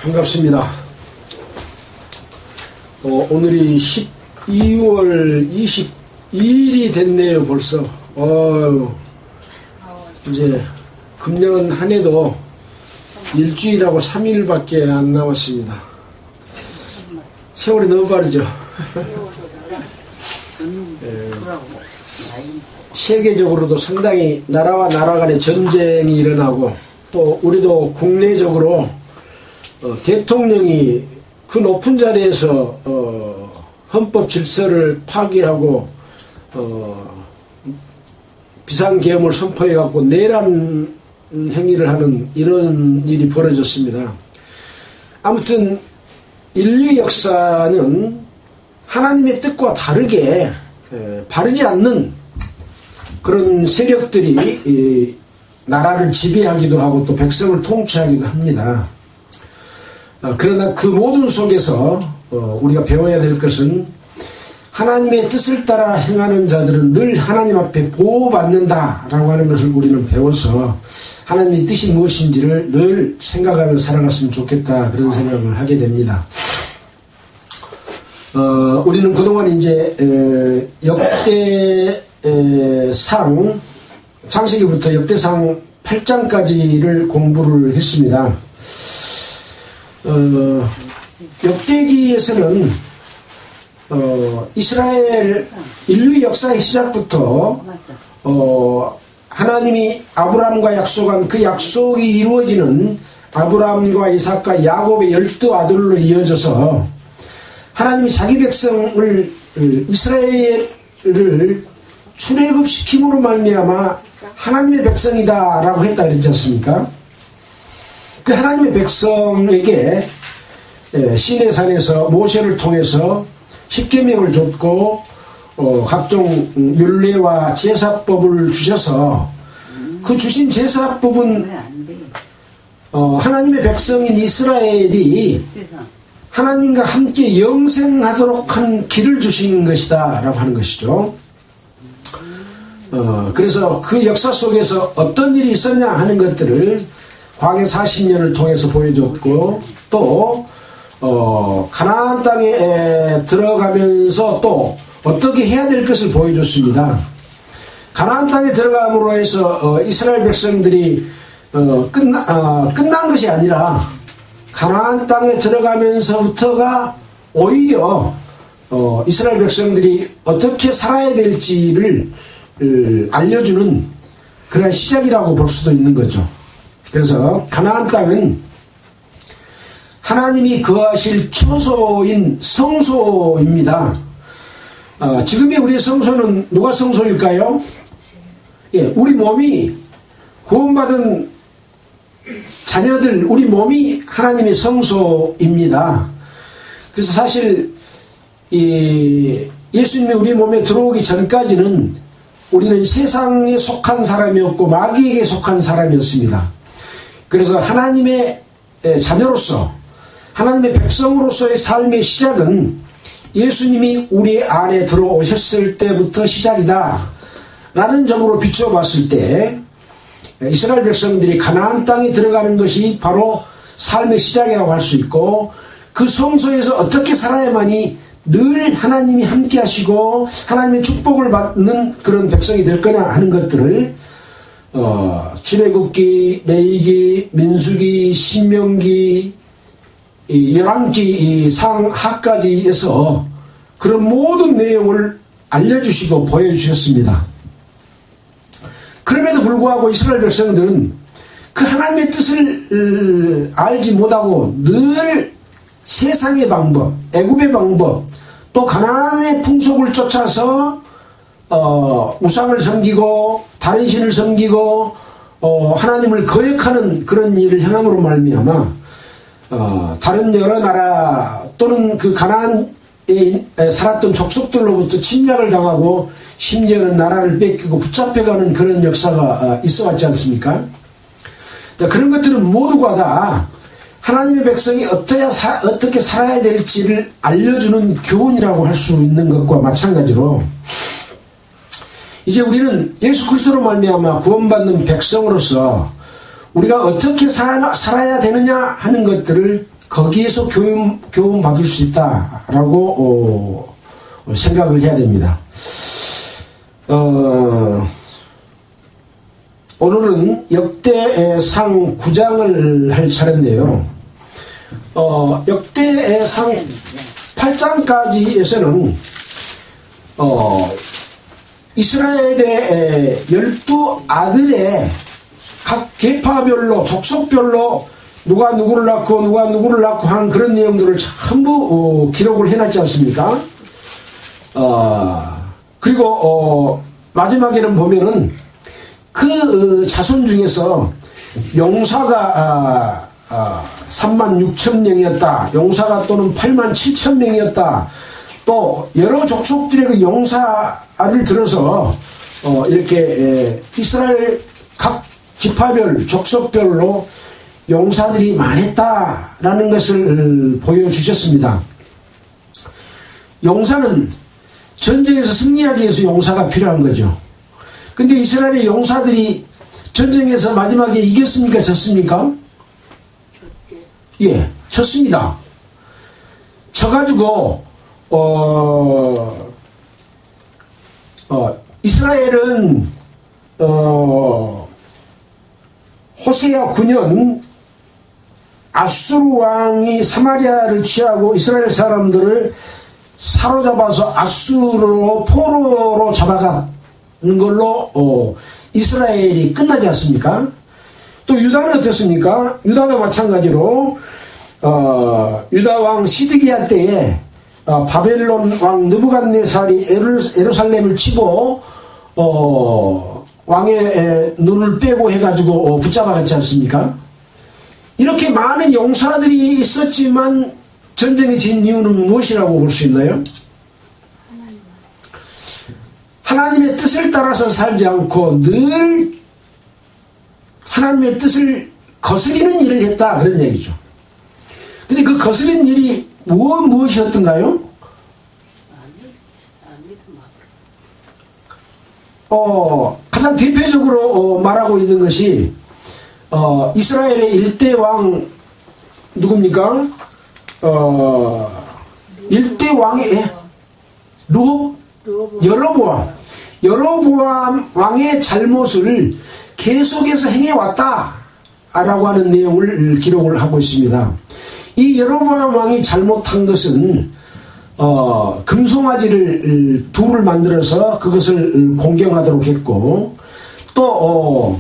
반갑습니다. 오늘이 12월 22일이 됐네요, 벌써. 이제 금년 한 해도 일주일하고 3일밖에 안 남았습니다. 세월이 너무 빠르죠. 세계적으로도 상당히 나라와 나라 간의 전쟁이 일어나고, 또 우리도 국내적으로 대통령이 그 높은 자리에서 헌법 질서를 파괴하고 비상계엄을 선포해갖고 내란 행위를 하는 이런 일이 벌어졌습니다. 아무튼 인류의 역사는 하나님의 뜻과 다르게 바르지 않는 그런 세력들이 나라를 지배하기도 하고 또 백성을 통치하기도 합니다. 그러나 그 모든 속에서 우리가 배워야 될 것은 하나님의 뜻을 따라 행하는 자들은 늘 하나님 앞에 보호받는다라고 하는 것을 우리는 배워서 하나님의 뜻이 무엇인지를 늘 생각하며 살아갔으면 좋겠다, 그런 생각을 하게 됩니다. 우리는 그동안 이제 역대상 창세기부터 역대상 8장까지를 공부를 했습니다. 역대기에서는 이스라엘 인류의 역사의 시작부터 하나님이 아브라함과 약속한 그 약속이 이루어지는 아브라함과 이삭과 야곱의 12 아들로 이어져서 하나님이 자기 백성을 이스라엘을 출애굽시킴으로 말미암아 하나님의 백성이다라고 했다 그랬지 않습니까? 그 하나님의 백성에게 시내산에서 모세를 통해서 십계명을 줬고 각종 율례와 제사법을 주셔서 그 주신 제사법은 하나님의 백성인 이스라엘이 하나님과 함께 영생하도록 한 길을 주신 것이다 라고 하는 것이죠. 그래서 그 역사 속에서 어떤 일이 있었냐 하는 것들을 광야 40년을 통해서 보여줬고, 또 가나안 땅에 들어가면서 또 어떻게 해야 될 것을 보여줬습니다. 가나안 땅에 들어감으로 해서 이스라엘 백성들이 끝난 것이 아니라 가나안 땅에 들어가면서부터가 오히려 이스라엘 백성들이 어떻게 살아야 될지를 알려주는 그런 시작이라고 볼 수도 있는 거죠. 그래서 가나안 땅은 하나님이 거하실 처소인 성소입니다. 지금의 우리의 성소는 누가 성소일까요? 우리 몸이 구원받은 자녀들, 우리 몸이 하나님의 성소입니다. 그래서 사실 예수님이 우리 몸에 들어오기 전까지는 우리는 세상에 속한 사람이었고 마귀에게 속한 사람이었습니다. 그래서 하나님의 자녀로서, 하나님의 백성으로서의 삶의 시작은 예수님이 우리 안에 들어오셨을 때부터 시작이다 라는 점으로 비춰봤을 때 이스라엘 백성들이 가나안 땅에 들어가는 것이 바로 삶의 시작이라고 할 수 있고, 그 성소에서 어떻게 살아야만이 늘 하나님이 함께 하시고 하나님의 축복을 받는 그런 백성이 될 거냐 하는 것들을 출애굽기, 레위기, 민수기, 신명기, 열왕기, 상하까지에서 그런 모든 내용을 알려주시고 보여주셨습니다. 그럼에도 불구하고 이스라엘 백성들은 그 하나님의 뜻을 알지 못하고 늘 세상의 방법, 애굽의 방법, 또 가나안의 풍속을 쫓아서 우상을 섬기고 다른 신을 섬기고 하나님을 거역하는 그런 일을 행함으로 말미암아 다른 여러 나라 또는 그 가나안에 살았던 족속들로부터 침략을 당하고 심지어는 나라를 뺏기고 붙잡혀가는 그런 역사가 있어왔지 않습니까? 그런 것들은 모두가 다 하나님의 백성이 어떻게 살아야 될지를 알려주는 교훈이라고 할 수 있는 것과 마찬가지로, 이제 우리는 예수 그리스도로 말미암아 구원받는 백성으로서 우리가 어떻게 살아야 되느냐 하는 것들을 거기에서 교훈 받을 수 있다라고 생각을 해야 됩니다. 오늘은 역대상 9장을 할 차례인데요. 역대상 8장까지에서는 이스라엘의 12아들의 각 계파별로 족속별로 누가 누구를 낳고 누가 누구를 낳고 하는 그런 내용들을 전부 기록을 해놨지 않습니까? 그리고 마지막에는 보면은 그 자손 중에서 용사가 36,000명이었다. 용사가 또는 87,000명이었다. 또 여러 족속들의 그 용사를 들어서 이렇게 이스라엘 각 지파별 족속별로 용사들이 많았다라는 것을 보여주셨습니다. 용사는 전쟁에서 승리하기 위해서 용사가 필요한 거죠. 근데 이스라엘의 용사들이 전쟁에서 마지막에 이겼습니까? 졌습니까? 예, 졌습니다. 져가지고 이스라엘은 호세아 9년 아수르 왕이 사마리아를 취하고 이스라엘 사람들을 사로잡아서 아수르로 포로로 잡아가는 걸로 이스라엘이 끝나지 않습니까? 또 유다는 어떻습니까? 유다도 마찬가지로 유다 왕 시드기야 때에 바벨론 왕 느부갓네살이 예루살렘을 치고 왕의 눈을 빼고 해가지고 붙잡아갔지 않습니까? 이렇게 많은 용사들이 있었지만 전쟁이 진 이유는 무엇이라고 볼 수 있나요? 하나님의 뜻을 따라서 살지 않고 늘 하나님의 뜻을 거스리는 일을 했다, 그런 얘기죠. 근데 그 거스리는 일이 무엇이었던가요? 가장 대표적으로 말하고 있는 것이 이스라엘의 일대 왕 누굽니까? 일대 왕의 여로보암 왕의 잘못을 계속해서 행해왔다 라고 하는 내용을 기록을 하고 있습니다. 이 여로보암 왕이 잘못한 것은 금송아지를 둘을 만들어서 그것을 공경하도록 했고, 또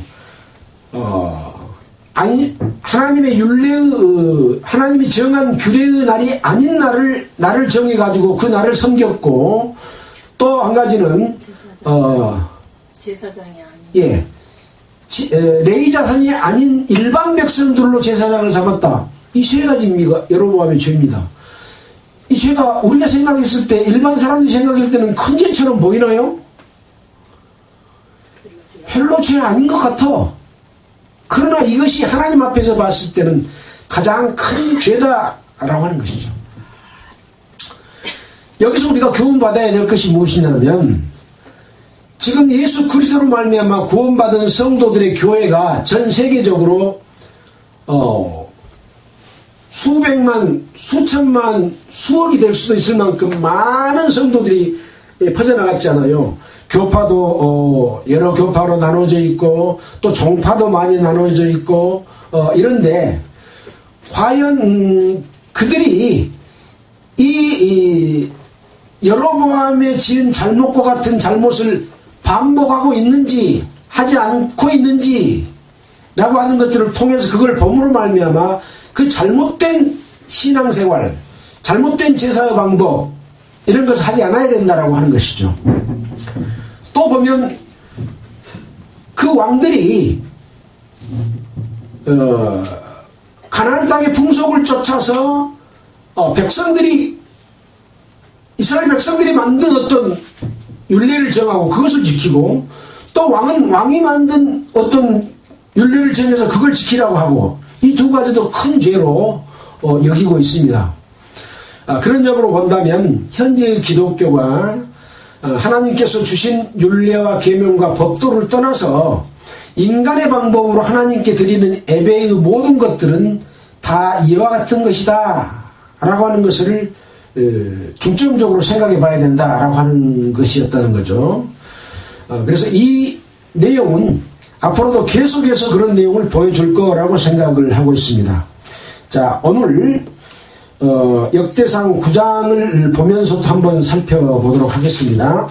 하나님의 하나님이 정한 규례의 날이 아닌 날을 정해가지고 그 날을 섬겼고, 또 한 가지는 제사장이 아닌 예, 레위 자손이 아닌 일반 백성들로 제사장을 삼았다. 이 세 가지입니다. 여로보암의 죄입니다. 이 죄가 우리가 생각했을 때, 일반 사람들이 생각할 때는 큰 죄처럼 보이나요? 별로 죄 아닌 것 같아. 그러나 이것이 하나님 앞에서 봤을 때는 가장 큰 죄다라고 하는 것이죠. 여기서 우리가 교훈받아야 될 것이 무엇이냐면, 지금 예수 그리스도로 말미암아 구원받은 성도들의 교회가 전 세계적으로 수백만, 수천만, 수억이 될 수도 있을 만큼 많은 성도들이 퍼져나갔잖아요. 교파도 여러 교파로 나눠져 있고, 또 종파도 많이 나눠져 있고, 이런데 과연 그들이 이 여로보암의 지은 잘못과 같은 잘못을 반복하고 있는지 하지 않고 있는지 라고 하는 것들을 통해서 그걸 범으로 말미암아 그 잘못된 신앙생활, 잘못된 제사의 방법, 이런 것을 하지 않아야 된다라고 하는 것이죠. 또 보면 그 왕들이 가나안 땅의 풍속을 쫓아서 이스라엘 백성들이 만든 어떤 율례를 정하고 그것을 지키고, 또 왕이 만든 어떤 율례를 정해서 그걸 지키라고 하고, 이 두 가지도 큰 죄로 여기고 있습니다. 그런 점으로 본다면 현재의 기독교가 하나님께서 주신 율례와 계명과 법도를 떠나서 인간의 방법으로 하나님께 드리는 예배의 모든 것들은 다 이와 같은 것이다 라고 하는 것을 중점적으로 생각해 봐야 된다 라고 하는 것이었다는 거죠. 그래서 이 내용은 앞으로도 계속해서 그런 내용을 보여줄 거라고 생각을 하고 있습니다. 자, 오늘 역대상 9장을 보면서도 한번 살펴보도록 하겠습니다.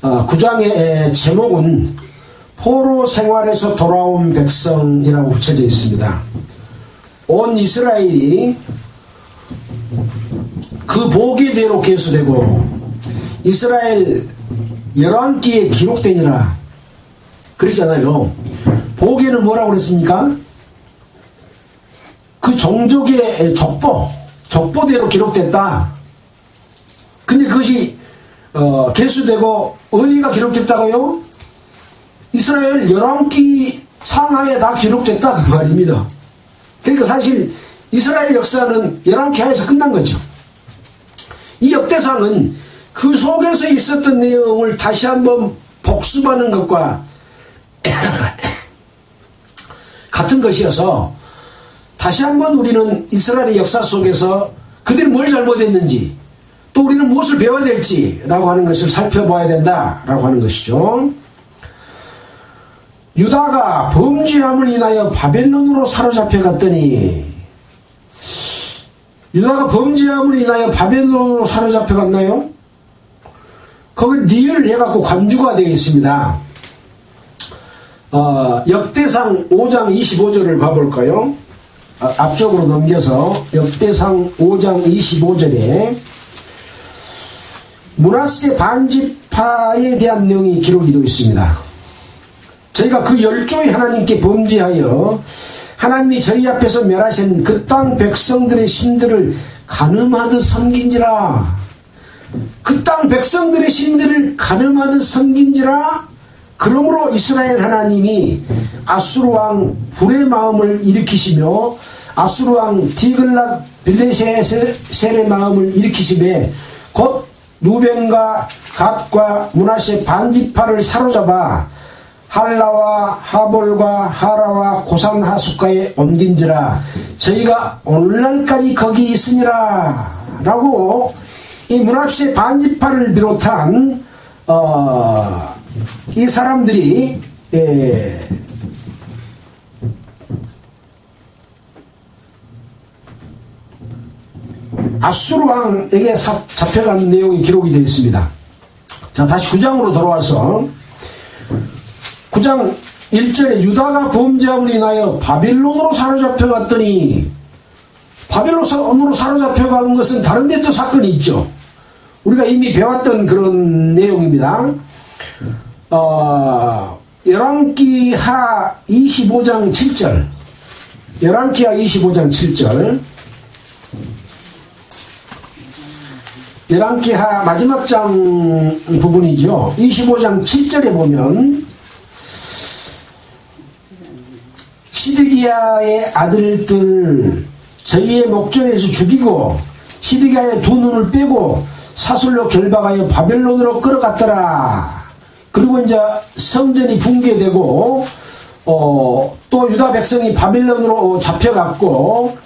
9장의 제목은 포로 생활에서 돌아온 백성이라고 붙여져 있습니다. 온 이스라엘이 그 보기대로 계수되고 이스라엘 11기에 기록되니라 그랬잖아요. 보기에는 뭐라고 그랬습니까? 그 종족의 족보대로 기록됐다. 근데 그것이 계수되고 어디가 기록됐다고요? 이스라엘 11기 상하에 다 기록됐다 그 말입니다. 그러니까 사실 이스라엘 역사는 11기 하에서 끝난 거죠. 이 역대상은 그 속에서 있었던 내용을 다시 한번 복습하는 것과 같은 것이어서 다시 한번 우리는 이스라엘의 역사 속에서 그들이 뭘 잘못했는지 또 우리는 무엇을 배워야 될지라고 하는 것을 살펴봐야 된다라고 하는 것이죠. 유다가 범죄함을 인하여 바벨론으로 사로잡혀갔더니 유다가 범죄함을 인하여 바벨론으로 사로잡혀갔나요? 거기 리을 해갖고 관주가 되어 있습니다. 역대상 5장 25절을 봐볼까요? 앞쪽으로 넘겨서 역대상 5장 25절에 므낫세 반지파에 대한 내용이 기록이 되어 있습니다. 저희가 그 10조의 하나님께 범죄하여 하나님이 저희 앞에서 멸하신 그 땅 백성들의 신들을 가늠하듯 섬긴지라. 그 땅 백성들의 신들을 가늠하듯 섬긴지라. 그러므로 이스라엘 하나님이 아수르 왕 불의 마음을 일으키시며 아수르 왕 디글랏 빌레셀의 마음을 일으키시매 곧 루벤과 갓과 므낫세 반지파를 사로잡아 할라와 하볼과 하라와 고산 하숫가에 옮긴지라. 저희가 오늘날까지 거기 있으니라 라고 이 므낫세 반지파를 비롯한 이 사람들이 아수르 왕에게 잡혀간 내용이 기록이 되어 있습니다. 자, 다시 9장으로 돌아와서 9장 1절에 유다가 범죄함을 인하여 바벨론으로 사로잡혀갔더니 바벨론으로 사로잡혀간 것은 다른 데 또 사건이 있죠. 우리가 이미 배웠던 그런 내용입니다. 열왕기하 25장 7절 열왕기하 25장 7절 열왕기하 마지막 장 부분이죠. 25장 7절에 보면 시드기야의 아들들 저희의 목전에서 죽이고 시드기야의 두 눈을 빼고 사슬로 결박하여 바벨론으로 끌어갔더라. 그리고 이제 성전이 붕괴되고 또 유다 백성이 바벨론으로 잡혀갔고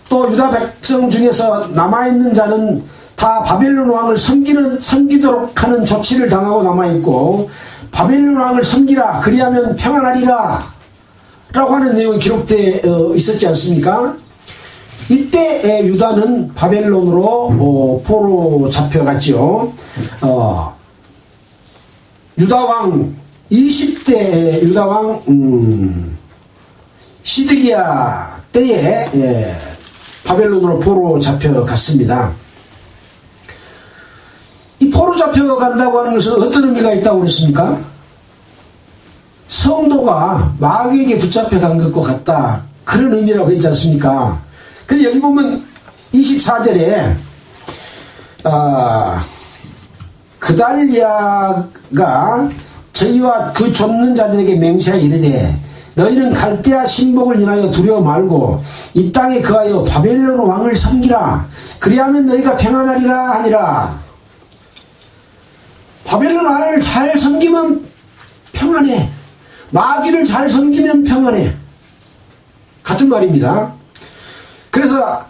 또 유다 백성 중에서 남아있는 자는 다 바벨론 왕을 섬기도록 하는 조치를 당하고 남아있고 바벨론 왕을 섬기라 그리하면 평안하리라 라고 하는 내용이 기록되어 있었지 않습니까? 이때 유다는 바벨론으로 포로 잡혀갔죠. 유다왕 20대 유다왕 시드기야 때에 바벨론으로 포로 잡혀갔습니다. 이 포로 잡혀간다고 하는 것은 어떤 의미가 있다고 그랬습니까? 성도가 마귀에게 붙잡혀간 것과 같다. 그런 의미라고 했지 않습니까? 근데 여기 보면 24절에 그달리아가 저희와 그 쫓는 자들에게 맹세하여 이르되 너희는 갈대아 신복을 인하여 두려워 말고 이 땅에 거하여 바벨론 왕을 섬기라. 그리하면 너희가 평안하리라 하니라. 바벨론 왕을 잘 섬기면 평안해. 마귀를 잘 섬기면 평안해. 같은 말입니다. 그래서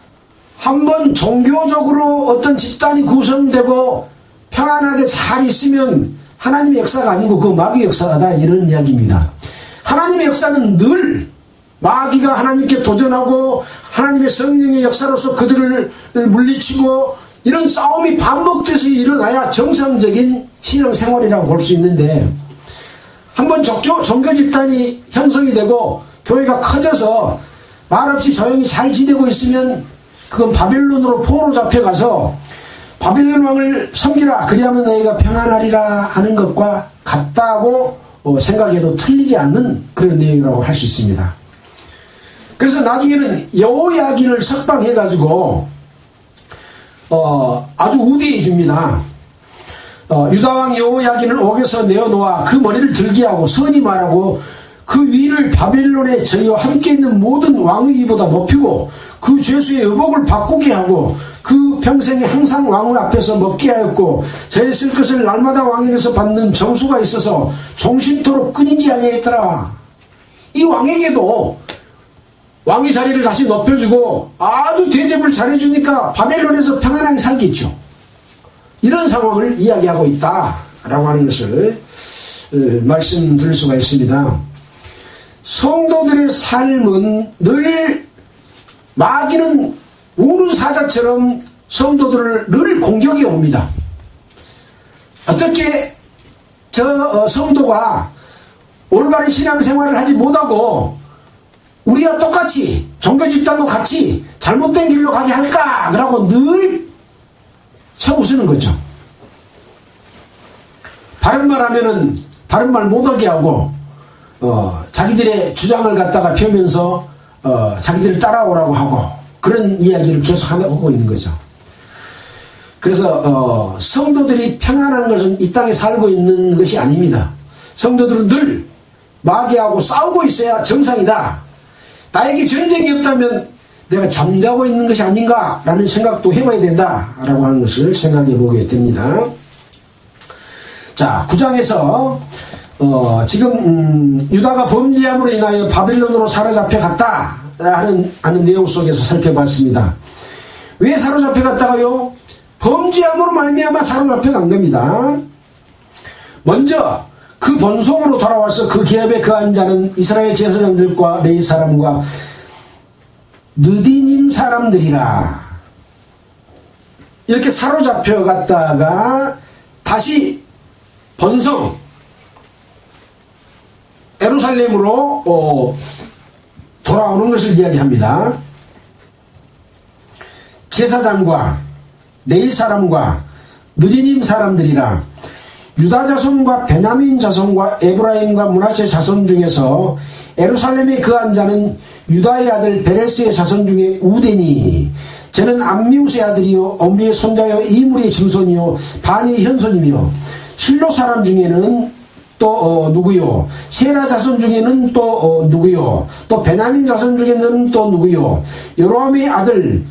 한번 종교적으로 어떤 집단이 구성되고 평안하게 잘 있으면 하나님의 역사가 아니고 그 마귀의 역사다, 이런 이야기입니다. 하나님의 역사는 늘 마귀가 하나님께 도전하고 하나님의 성령의 역사로서 그들을 물리치고 이런 싸움이 반복돼서 일어나야 정상적인 신앙생활이라고 볼 수 있는데, 한번 종교 집단이 형성이 되고 교회가 커져서 말없이 조용히 잘 지내고 있으면 그건 바벨론으로 포로 잡혀가서 바벨론 왕을 섬기라, 그리하면 너희가 평안하리라 하는 것과 같다고 생각해도 틀리지 않는 그런 내용이라고 할 수 있습니다. 그래서 나중에는 여호야긴을 석방해가지고 아주 우대해 줍니다. 유다왕 여호야긴을 옥에서 내어놓아 그 머리를 들게 하고 선이 말하고 그 위를 바벨론의 저희와 함께 있는 모든 왕의 위보다 높이고 그 죄수의 의복을 바꾸게 하고 그 평생에 항상 왕의 앞에서 먹게 하였고 저희 쓸 것을 날마다 왕에게서 받는 정수가 있어서 종신토록 끊이지 아니하였더라. 이 왕에게도 왕의 자리를 다시 높여주고 아주 대접을 잘해주니까 바벨론에서 평안하게 살겠죠. 이런 상황을 이야기하고 있다라고 하는 것을 말씀드릴 수가 있습니다. 성도들의 삶은 늘 마귀는 우는 사자처럼 성도들을 늘 공격해 옵니다. 어떻게 저 성도가 올바른 신앙생활을 하지 못하고 우리와 똑같이 종교집단과 같이 잘못된 길로 가게 할까? 그러고 늘 쳐웃으는 거죠. 바른 말 하면은 바른 말 못하게 하고 자기들의 주장을 갖다가 펴면서 자기들을 따라오라고 하고 그런 이야기를 계속 하고 있는 거죠. 그래서 성도들이 평안한 것은 이 땅에 살고 있는 것이 아닙니다. 성도들은 늘 마귀하고 싸우고 있어야 정상이다. 나에게 전쟁이 없다면 내가 잠자고 있는 것이 아닌가 라는 생각도 해봐야 된다라고 하는 것을 생각해 보게 됩니다. 자, 9장에서 지금 유다가 범죄함으로 인하여 바벨론으로 사로잡혀 갔다 하는 내용 속에서 살펴봤습니다. 왜 사로잡혀 갔다가요? 범죄함으로 말미암아 사로잡혀 간 겁니다. 먼저 그 본성으로 돌아와서 그 기업에 거한 자는 이스라엘 제사장들과 레위 사람과 느디님 사람들이라. 이렇게 사로잡혀 갔다가 다시 본성 예루살렘으로 돌아오는 것을 이야기합니다. 제사장과 레위 사람과 느디님 사람들이라. 유다 자손과 베냐민 자손과 에브라임과 므낫세 자손 중에서 예루살렘에 거한 자는 유다의 아들 베레스의 자손 중에 우데니. 저는 암미우스의 아들이요 엄리의 손자요 이물의 증손이요 바니의 현손이며 실로 사람 중에는 또 누구요? 세라 자손 중에는 또 누구요? 또 베냐민 자손 중에는 또 누구요? 여로함의 아들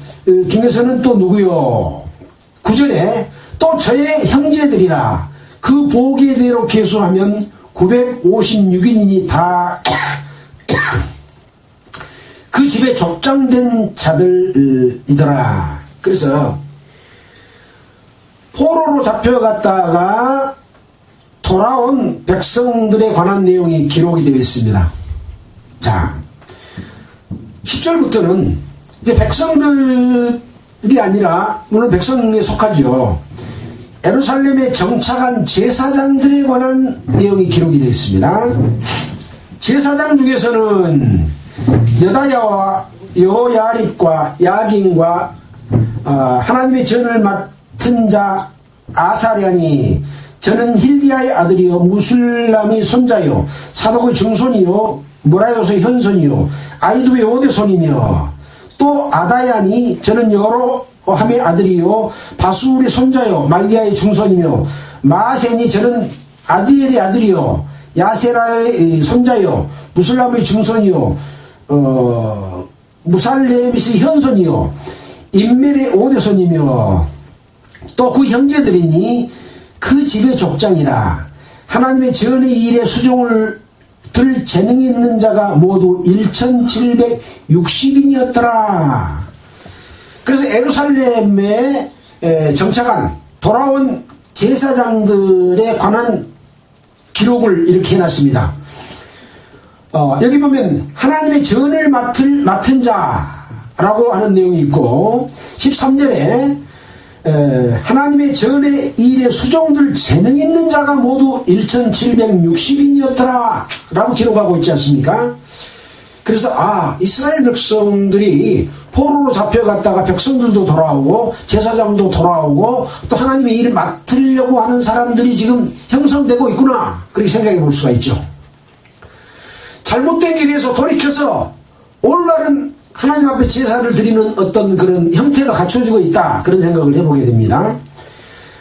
중에서는 또 누구요? 9절에 또 저의 형제들이라. 그 보기대로 계수하면 956인이 다 그 집에 족장된 자들이더라. 그래서 포로로 잡혀갔다가 돌아온 백성들에 관한 내용이 기록이 되어 있습니다. 자, 10절부터는 이제 백성들이 아니라 물론 백성에 속하죠. 예루살렘에 정착한 제사장들에 관한 내용이 기록이 되어 있습니다. 제사장 중에서는 여다야와 여호야립과 야긴과 하나님의 전을 맡은 자 아사랴니. 저는 힐디야의 아들이요 무술람의 손자요 사독의 증손이요 무라요스의 현손이요 아이두의 오대손이며 또 아다야니. 저는 여로함의 아들이요 바수울의 손자요 말기야의 중손이며 마세니. 저는 아디엘의 아들이요 야세라의 손자요 무술람의 중손이요 무살레밋의 현손이요 임멜의 오대손이며 또 그 형제들이니 그 집의 족장이라. 하나님의 전의 일에 수종을 재능이 있는 자가 모두 1760인이었더라. 그래서 예루살렘에 정착한 돌아온 제사장들에 관한 기록을 이렇게 해놨습니다. 여기 보면 하나님의 전을 맡은 자라고 하는 내용이 있고 13절에 하나님의 전의 일에 수종들 재능 있는 자가 모두 1760인이었더라 라고 기록하고 있지 않습니까? 그래서 이스라엘 백성들이 포로로 잡혀갔다가 백성들도 돌아오고 제사장도 돌아오고 또 하나님의 일을 맡으려고 하는 사람들이 지금 형성되고 있구나, 그렇게 생각해 볼 수가 있죠. 잘못된 길에서 돌이켜서 오늘날은 하나님 앞에 제사를 드리는 어떤 그런 형태가 갖춰지고 있다, 그런 생각을 해보게 됩니다.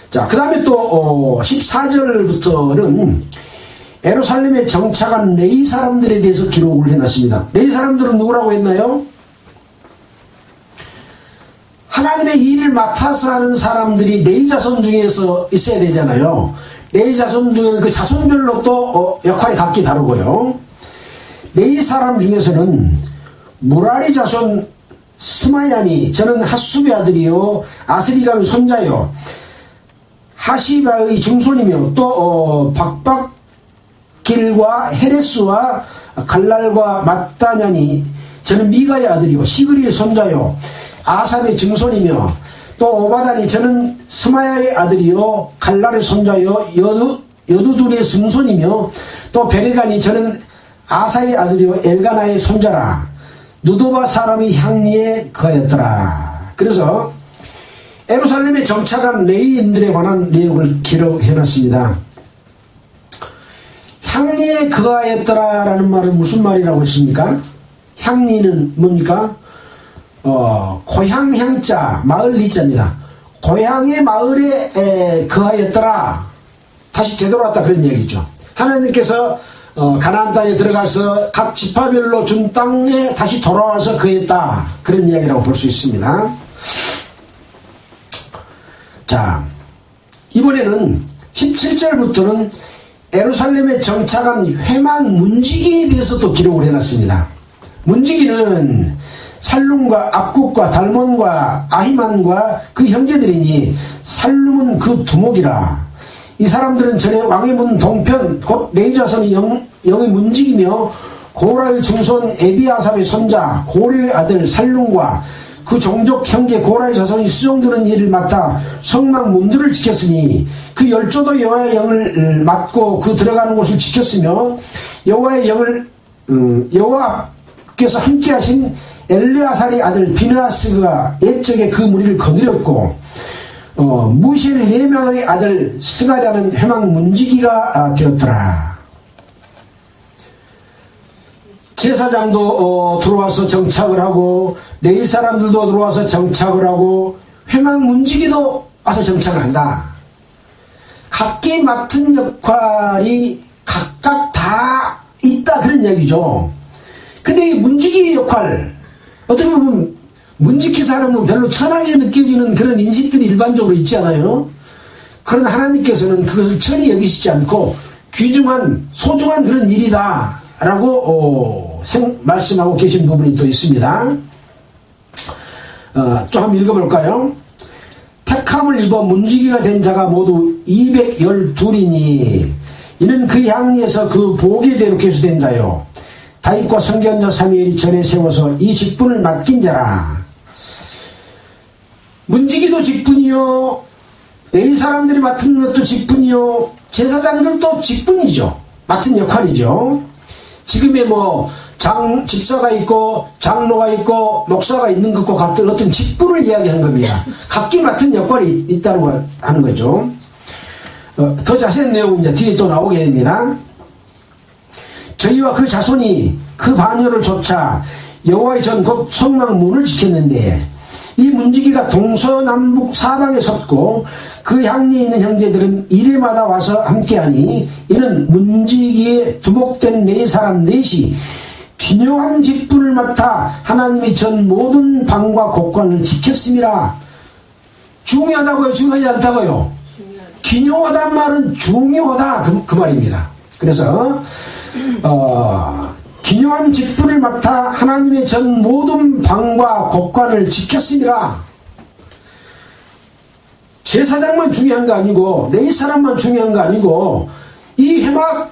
자, 그 다음에 또 14절부터는 예루살렘에 정착한 레위 사람들에 대해서 기록을 해놨습니다. 레위 사람들은 누구라고 했나요? 하나님의 일을 맡아서 하는 사람들이 레위 자손 중에서 있어야 되잖아요. 레위 자손 중에는 그 자손별로 또 역할이 각기 다르고요. 레위 사람 중에서는 무라리 자손 스마야니, 저는 핫수베 아들이요 아스리감의 손자요 하시바의 증손이며 또 박박길과 헤레스와 갈랄과 mat다냐니, 저는 미가의 아들이요 시그리의 손자요 아삽의 증손이며 또 오바다니, 저는 스마야의 아들이요 갈랄의 손자요 여두둘의 증손이며 또 베레가니, 저는 아사의 아들이요 엘가나의 손자라. 누도바 사람이 향리에 거하였더라. 그래서 예루살렘에 정착한 레위인들에 관한 내용을 기록해놨습니다. 향리에 거하였더라라는 말은 무슨 말이라고 했습니까? 향리는 뭡니까? 고향 향자, 마을 리자입니다. 고향의 마을에 거하였더라. 다시 되돌아왔다, 그런 얘기죠. 하나님께서 가나안 땅에 들어가서 각 지파별로 준 땅에 다시 돌아와서 거했다, 그런 이야기라고 볼 수 있습니다. 자, 이번에는 17절부터는 예루살렘에 정착한 회막 문지기에 대해서 또 기록을 해놨습니다. 문지기는 살룸과 압국과 달몬과 아히만과 그 형제들이니 살룸은 그 두목이라. 이 사람들은 전에 왕의 문 동편 곧 레위 자손이 영의 문지기며 고라의 증손 에비아삽의 손자 고려의 아들 살룸과 그 종족 형제 고라의 자손이 수종드는 일을 맡아 성막 문들을 지켰으니 그 열조도 여호와의 영을 맡고 그 들어가는 곳을 지켰으며 여호와의 영을 여호와께서 함께하신 엘르아살의 아들 비느하스가 옛적에 그 무리를 거느렸고 무실 4명의 아들 스가랴는 회막 문지기가 되었더라. 제사장도 들어와서 정착을 하고 레위 사람들도 들어와서 정착을 하고 회막 문지기도 와서 정착을 한다. 각기 맡은 역할이 각각 다 있다, 그런 얘기죠. 근데 이 문지기 역할, 어떻게 보면 문지기 사람은 별로 천하게 느껴지는 그런 인식들이 일반적으로 있지 않아요? 그러나 하나님께서는 그것을 천히 여기시지 않고 귀중한 소중한 그런 일이다 라고 말씀하고 계신 부분이 또 있습니다. 좀 한번 읽어볼까요? 택함을 입어 문지기가 된 자가 모두 212이니 이는 그 향리에서 그 보기대로 계수된 자요 다윗과 선견자 사무엘이 전에 세워서 이 직분을 맡긴 자라. 문지기도 직분이요, 레위 사람들이 맡은 것도 직분이요, 제사장들도 직분이죠. 맡은 역할이죠. 지금의 집사가 있고 장로가 있고 목사가 있는 것과 같은 어떤 직분을 이야기하는 겁니다. 각기 맡은 역할이 있다고 하는 거죠. 더 자세한 내용은 이제 뒤에 또 나오게 됩니다. 저희와 그 자손이 그 반열을 좇아 여호와의 전 곧 성막 문을 지켰는데 이 문지기가 동서남북 사방에 섰고 그 향리에 있는 형제들은 이래마다 와서 함께하니 이는 문지기에 두목된 네 사람 넷이 기묘한 직분을 맡아 하나님이 전 모든 방과 곳관을 지켰음이라. 중요하다고요? 중요하지 않다고요? 기묘하단 말은 중요하다, 그 말입니다. 그래서 기묘한 직분을 맡아 하나님의 전 모든 방과 곡관을 지켰습니다. 제사장만 중요한 거 아니고 레위 사람만 중요한 거 아니고 이 회막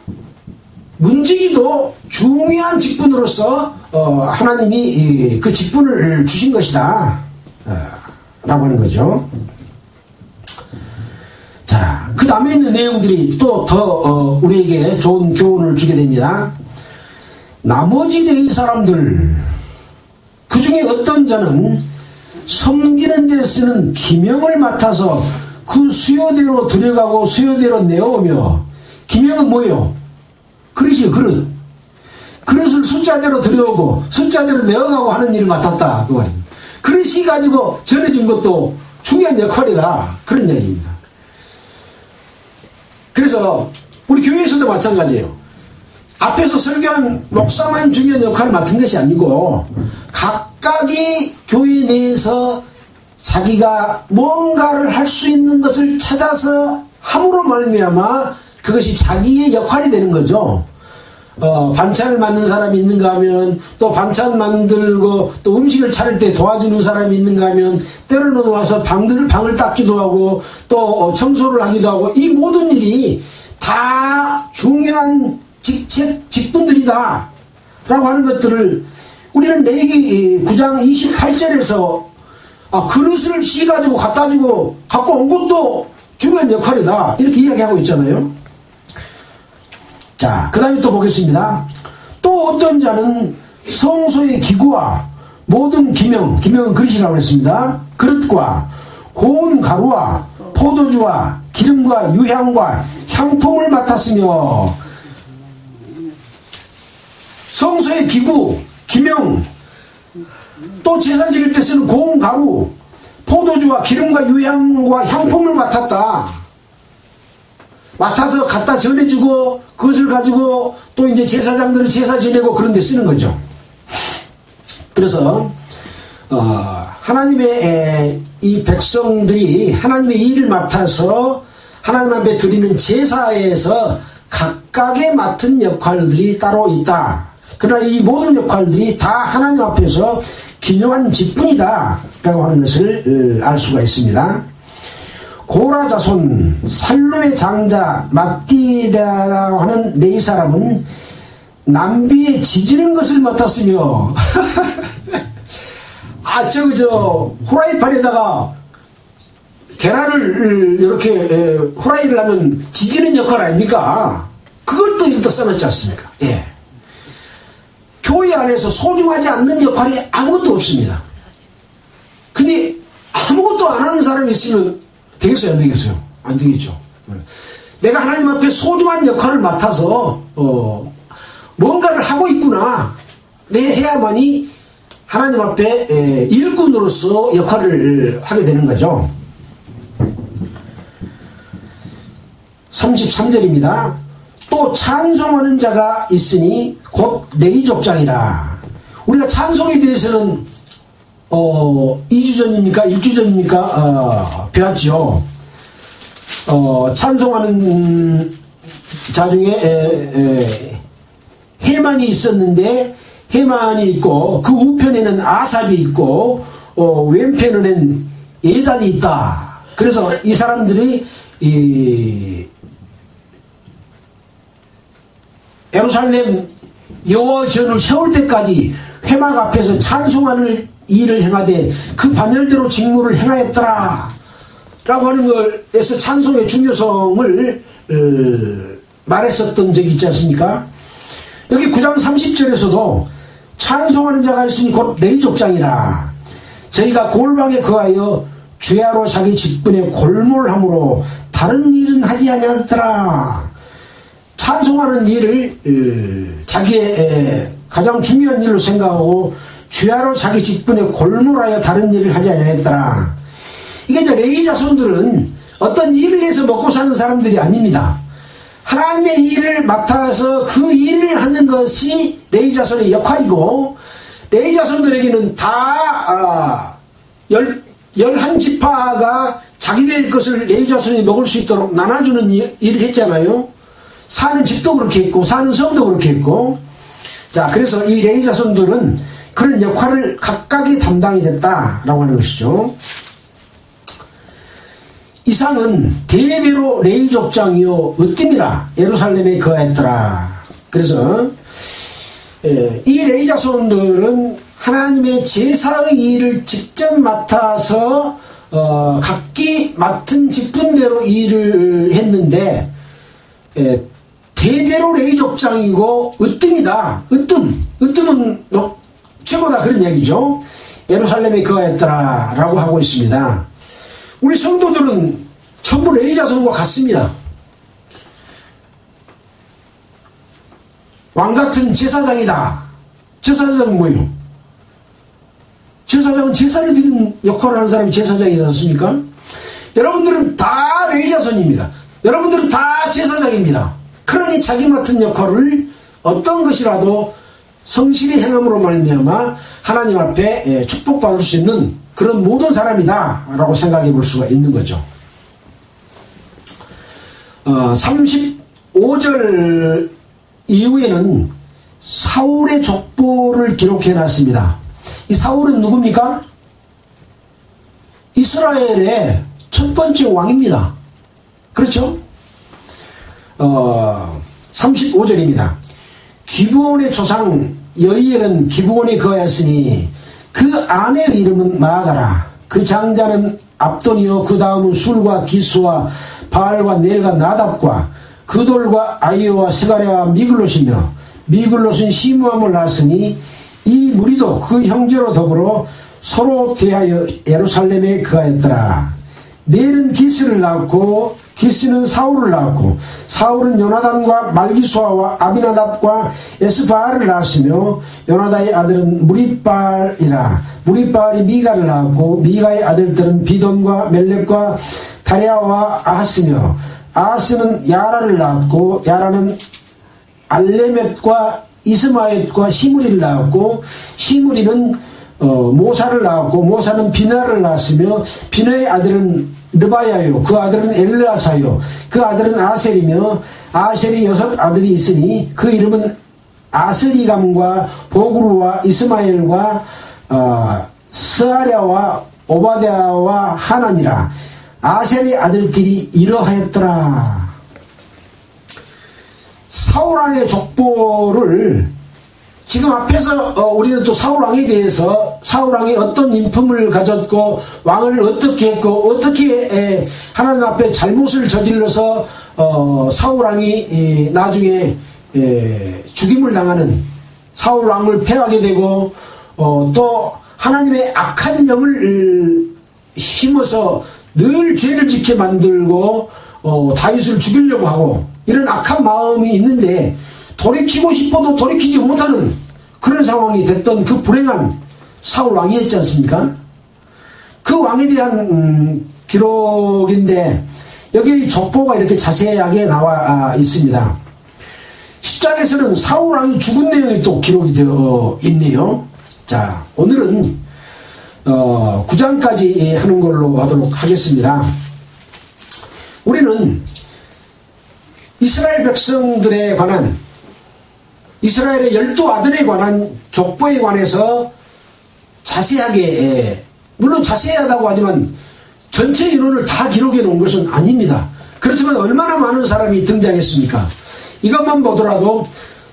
문지기도 중요한 직분으로서 하나님이 그 직분을 주신 것이다 라고 하는 거죠. 자, 그 다음에 있는 내용들이 또 더 우리에게 좋은 교훈을 주게 됩니다. 나머지 레위 사람들 그 중에 어떤 자는 섬기는 데 쓰는 기명을 맡아서 그 수요대로 들여가고 수요대로 내어오며, 기명은 뭐예요? 그릇이요, 그릇. 그릇을 숫자대로 들여오고 숫자대로 내어가고 하는 일을 맡았다 그 말입니다. 그릇이 가지고 전해준 것도 중요한 역할이다 그런 이야기입니다. 그래서 우리 교회에서도 마찬가지예요. 앞에서 설교한 목사만 중요한 역할을 맡은 것이 아니고 각각이 교회 내에서 자기가 뭔가를 할 수 있는 것을 찾아서 함으로 말미암아 그것이 자기의 역할이 되는 거죠. 반찬을 만든 사람이 있는가 하면, 또 반찬 만들고 또 음식을 차릴 때 도와주는 사람이 있는가 하면, 때로는 와서 방을 닦기도 하고 또 청소를 하기도 하고, 이 모든 일이 다 중요한 직분들이다 라고 하는 것들을 우리는 레위기 9장 28절에서 그릇을 씌가지고 갖고 온 것도 중요한 역할이다 이렇게 이야기하고 있잖아요. 자, 그 다음에 또 보겠습니다. 또 어떤 자는 성소의 기구와 모든 기명은 그릇이라고 했습니다. 그릇과 고운 가루와 포도주와 기름과 유향과 향품을 맡았으며, 성소의 기구, 기명, 또 제사 지낼 때 쓰는 고운 가루, 포도주와 기름과 유향과 향품을 맡아서 갖다 전해주고, 그것을 가지고 또 이제 제사장들은 제사 지내고 그런 데 쓰는 거죠. 그래서 하나님의 이 백성들이 하나님의 일을 맡아서 하나님 앞에 드리는 제사에서 각각의 맡은 역할들이 따로 있다. 그러나 이 모든 역할들이 다 하나님 앞에서 기묘한 직분이다 라고 하는 것을 알 수가 있습니다. 고라 자손 살룸의 장자 마띠다라고 하는 레위 사람은 남비에 지지는 것을 맡았으며 후라이팬에다가 계란을 이렇게 후라이를 하면 지지는 역할 아닙니까? 그것도 여기다 써놨지 않습니까? 예. 교회 안에서 소중하지 않는 역할이 아무것도 없습니다. 근데 아무것도 안 하는 사람이 있으면 되겠어요? 안 되겠어요? 안 되겠죠. 내가 하나님 앞에 소중한 역할을 맡아서 뭔가를 하고 있구나 해야만이 하나님 앞에 일꾼으로서 역할을 하게 되는 거죠. 33절입니다. 또 찬송하는 자가 있으니 곧 레위 족장이라. 우리가 찬송에 대해서는 2주 전입니까? 1주 전입니까? 배웠죠. 찬송하는 자 중에 헤만이 있었는데, 헤만이 있고 그 우편에는 아삽이 있고 왼편에는 예단이 있다. 그래서 이 사람들이 예루살렘 여호와전을 세울 때까지 회막 앞에서 찬송하는 일을 행하되 그 반열대로 직무를 행하였더라 라고 하는 것에서 찬송의 중요성을 말했었던 적이 있지 않습니까? 여기 9장 30절에서도 찬송하는 자가 있으니 곧 레위 족장이라. 저희가 골방에 거하여 주야로 자기 직분에 골몰함으로 다른 일은 하지 아니하더라. 찬송하는 일을 자기의 가장 중요한 일로 생각하고 주야로 자기 직분에 골몰하여 다른 일을 하지 아니하더라. 이게 이제 레위 자손들은 어떤 일을 해서 먹고 사는 사람들이 아닙니다. 하나님의 일을 맡아서 그 일을 하는 것이 레위 자손의 역할이고, 레위 자손들에게는 다 11지파가 자기들 것을 레위 자손이 먹을 수 있도록 나눠주는 일을 했잖아요. 사는 집도 그렇게 했고 사는 성도 그렇게 했고, 자, 그래서 이 레위 자손들은 그런 역할을 각각이 담당이 됐다라고 하는 것이죠. 이상은 대대로 레위 족장이요 으뜸이라 예루살렘에 거하였더라. 그래서 이 레위 자손들은 하나님의 제사의 일을 직접 맡아서 각기 맡은 직분대로 일을 했는데, 대대로 레위 족장이고 으뜸이다. 으뜸은 최고다, 그런 얘기죠. 예루살렘에 거하였더라 라고 하고 있습니다. 우리 성도들은 전부 레위 자손과 같습니다. 왕같은 제사장이다. 제사장은 뭐예요? 제사장은 제사를 드리는 역할을 하는 사람이 제사장이지 않습니까? 여러분들은 다 레위 자손입니다. 여러분들은 다 제사장입니다. 그러니 자기 맡은 역할을 어떤 것이라도 성실히 행함으로 말미암아 하나님 앞에 축복받을 수 있는 그런 모든 사람이다 라고 생각해 볼 수가 있는 거죠. 35절 이후에는 사울의 족보를 기록해 놨습니다. 이 사울은 누굽니까? 이스라엘의 첫 번째 왕입니다. 그렇죠? 35절입니다. 기브온의 조상 여이엘은 기브온에 거하였으니 그 아내의 이름은 마아가라. 그 장자는 압돈이요 그 다음은 술과 기스와 바알과 넬과 나답과 그돌과 아이오와 스가랴와 미글롯이며 미글롯은 시므함을 낳았으니 이 무리도 그 형제로 더불어 서로 대하여 예루살렘에 거하였더라. 넬은 기스를 낳았고 기스는 사울을 낳았고 사울은 요나단과 말기수아와 아비나답과 에스바알을 낳았으며 요나단의 아들은 무리바알이라. 무리바알이 미가를 낳았고 미가의 아들들은 비돈과 멜렉과 다레아와 아하스며 아하스는 야라를 낳았고 야라는 알레멧과 이스마엘과 시므리를 낳았고 시므리는 모사를 낳았고 모사는 비나를 낳았으며 비나의 아들은 르바야요 그 아들은 엘르아사요 그 아들은 아셀이며 아셀이 6 아들이 있으니 그 이름은 아스리감과 보그루와 이스마엘과 스아랴와 오바댜와 하나니라. 아셀의 아들들이 이러하였더라. 사울왕의 족보를 지금 앞에서 우리는 또 사울왕에 대해서 사울왕이 어떤 인품을 가졌고 왕을 어떻게 했고 어떻게 하나님 앞에 잘못을 저질러서 사울왕이 나중에 죽임을 당하는 사울왕을 패하게 되고 또 하나님의 악한 영을 심어서 늘 죄를 짓게 만들고 다윗을 죽이려고 하고 이런 악한 마음이 있는데 돌이키고 싶어도 돌이키지 못하는 그런 상황이 됐던 그 불행한 사울왕이었지 않습니까? 그 왕에 대한 기록인데 여기 족보가 이렇게 자세하게 나와 있습니다. 10장에서는 사울왕이 죽은 내용이 또 기록이 되어 있네요. 자, 오늘은 9장까지 하는 걸로 하도록 하겠습니다. 우리는 이스라엘 백성들에 관한 이스라엘의 12아들에 관한 족보에 관해서 자세하게 물론 자세하다고 하지만 전체 인원을 다 기록해 놓은 것은 아닙니다. 그렇지만 얼마나 많은 사람이 등장했습니까? 이것만 보더라도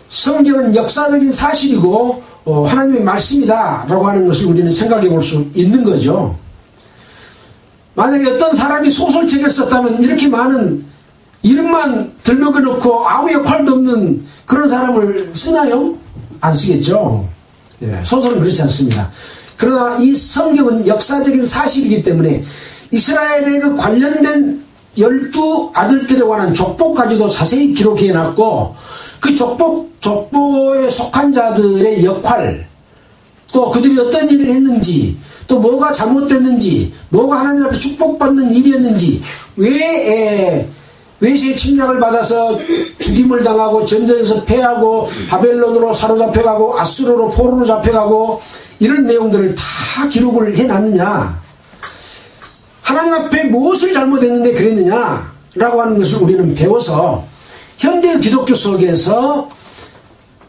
성경은 역사적인 사실이고 하나님의 말씀이다 라고 하는 것을 우리는 생각해 볼 수 있는 거죠. 만약에 어떤 사람이 소설책을 썼다면 이렇게 많은 이름만 들먹여 놓고 아무 역할도 없는 그런 사람을 쓰나요? 안 쓰겠죠. 소설은 그렇지 않습니다. 그러나 이 성경은 역사적인 사실이기 때문에 이스라엘에 그 관련된 12아들들에 관한 족보까지도 자세히 기록해 놨고 그 족보에 속한 자들의 역할 또 그들이 어떤 일을 했는지 또 뭐가 잘못됐는지 뭐가 하나님 앞에 축복받는 일이었는지 왜 외세의 침략을 받아서 죽임을 당하고 전쟁에서 패하고 바벨론으로 사로잡혀가고 아수르로 포로로 잡혀가고 이런 내용들을 다 기록을 해놨느냐, 하나님 앞에 무엇을 잘못했는데 그랬느냐 라고 하는 것을 우리는 배워서 현대 기독교 속에서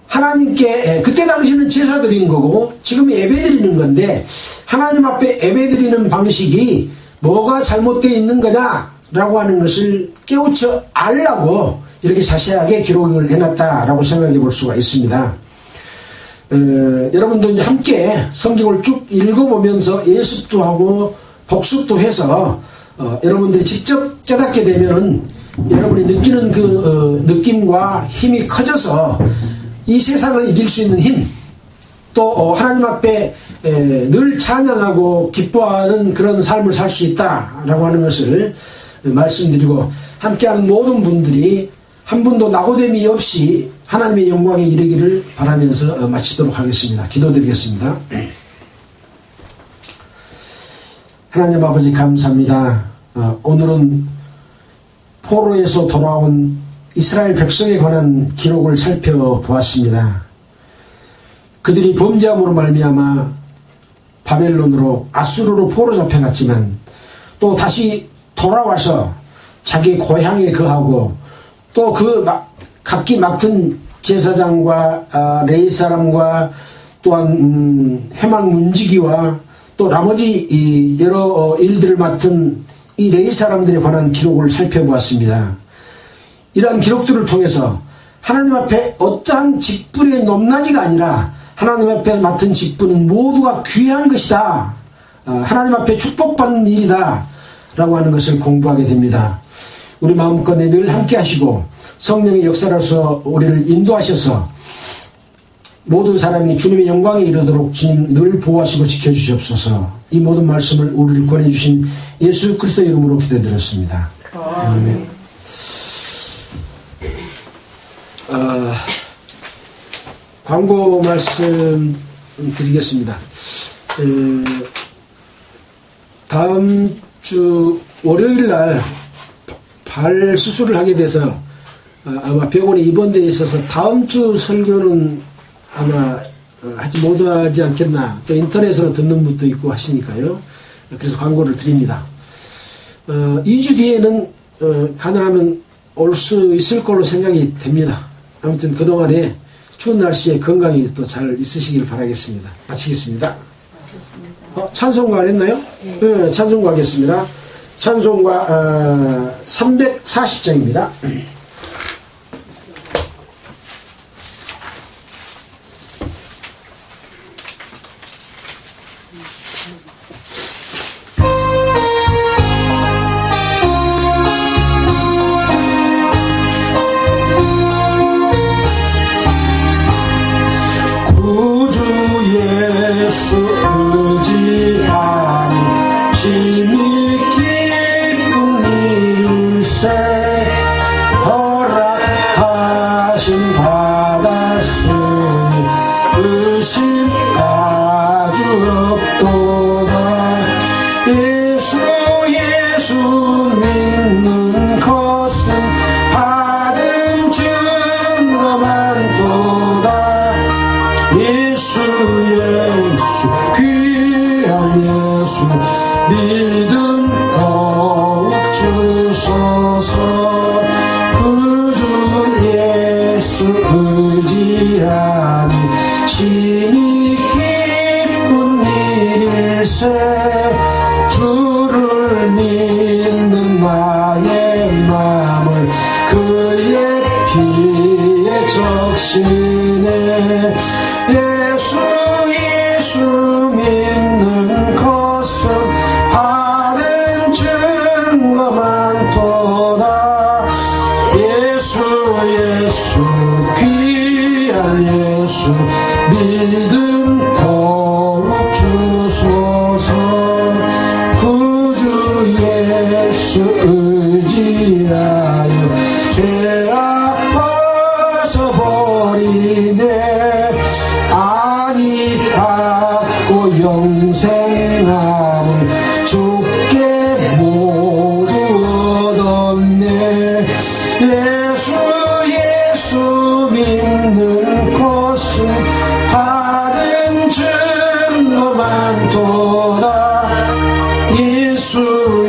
하나님께 그때 당시는 제사 드리는 거고 지금 예배 드리는 건데 하나님 앞에 예배 드리는 방식이 뭐가 잘못되어 있는 거냐라고 하는 것을 깨우쳐 알라고 이렇게 자세하게 기록을 해놨다라고 생각해 볼 수가 있습니다. 여러분도 이제 함께 성경을 쭉 읽어보면서 예습도 하고 복습도 해서 여러분들이 직접 깨닫게 되면은 여러분이 느끼는 그 느낌과 힘이 커져서 이 세상을 이길 수 있는 힘, 또 하나님 앞에 늘 찬양하고 기뻐하는 그런 삶을 살 수 있다라고 하는 것을 말씀드리고, 함께하는 모든 분들이 한 분도 낙오됨이 없이 하나님의 영광에 이르기를 바라면서 마치도록 하겠습니다. 기도드리겠습니다. 하나님 아버지 감사합니다. 오늘은 포로에서 돌아온 이스라엘 백성에 관한 기록을 살펴보았습니다. 그들이 범죄함으로 말미암아 바벨론으로 아수르로 포로 잡혀갔지만 또 다시 돌아와서 자기 고향에 거하고 또 그 각기 맡은 제사장과 레위 사람과 또한 회막 문지기와 또 나머지 여러 일들을 맡은 이 레위 사람들에 관한 기록을 살펴보았습니다. 이러한 기록들을 통해서 하나님 앞에 어떠한 직분의 높낮이가 아니라 하나님 앞에 맡은 직분은 모두가 귀한 것이다, 하나님 앞에 축복받는 일이다 라고 하는 것을 공부하게 됩니다. 우리 마음껏에 늘 함께 하시고 성령의 역사로서 우리를 인도하셔서 모든 사람이 주님의 영광에 이르도록 주님 늘 보호하시고 지켜주시옵소서. 이 모든 말씀을 우리를 권해주신 예수 그리스도의 이름으로 기도드렸습니다. 아멘. 광고 말씀 드리겠습니다. 다음 주 월요일 날 발 수술을 하게 돼서 아마 병원에 입원되어 있어서 다음 주 설교는 아마 하지 못하지 않겠나, 또 인터넷으로 듣는 분도 있고 하시니까요. 그래서 광고를 드립니다. 2주 뒤에는 가능하면 올 수 있을 걸로 생각이 됩니다. 아무튼 그동안에 추운 날씨에 건강히 또 잘 있으시길 바라겠습니다. 마치겠습니다. 찬송가 안 했나요? 네, 찬송가 하겠습니다. 찬송가 340장입니다.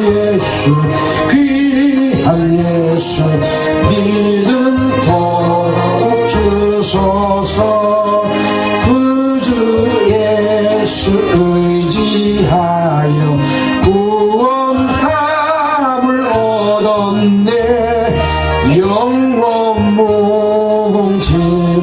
예수 귀한 예수 믿음 예수 의지하여 구원함을 얻었네. 영원 뭉치마도록